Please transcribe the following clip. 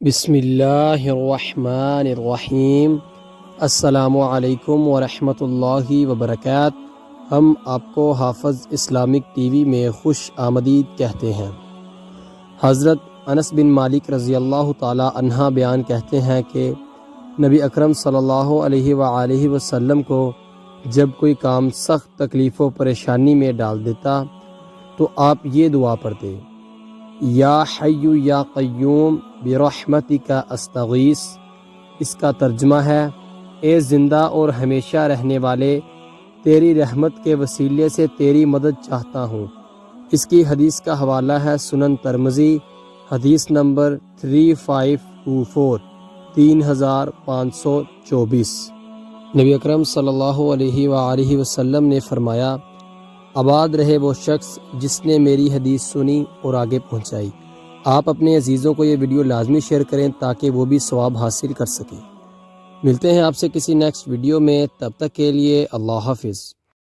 بسم اللہ الرحمن الرحیم۔ السلام علیکم ورحمۃ اللہ وبرکاتہ۔ ہم آپ کو حافظ اسلامک ٹی وی میں خوش آمدید کہتے ہیں۔ حضرت انس بن مالک رضی اللہ تعالی عنہ بیان کہتے ہیں کہ نبی اکرم صلی اللہ علیہ وآلہ وسلم کو جب کوئی کام سخت تکلیف و پریشانی میں ڈال دیتا تو آپ یہ دعا پڑھتے: یا حی یا قیوم برحمتک استغیث۔ اس کا ترجمہ ہے: اے زندہ اور ہمیشہ رہنے والے، تیری رحمت کے وسیلے سے تیری مدد چاہتا ہوں۔ اس کی حدیث کا حوالہ ہے سنن ترمذی، حدیث نمبر 3524 3524۔ نبی اکرم صلی اللہ علیہ وآلہ وسلم نے فرمایا: آباد رہے وہ شخص جس نے میری حدیث سنی اور آگے پہنچائی۔ آپ اپنے عزیزوں کو یہ ویڈیو لازمی شیئر کریں تاکہ وہ بھی ثواب حاصل کر سکیں۔ ملتے ہیں آپ سے کسی نیکسٹ ویڈیو میں، تب تک کے لیے اللہ حافظ۔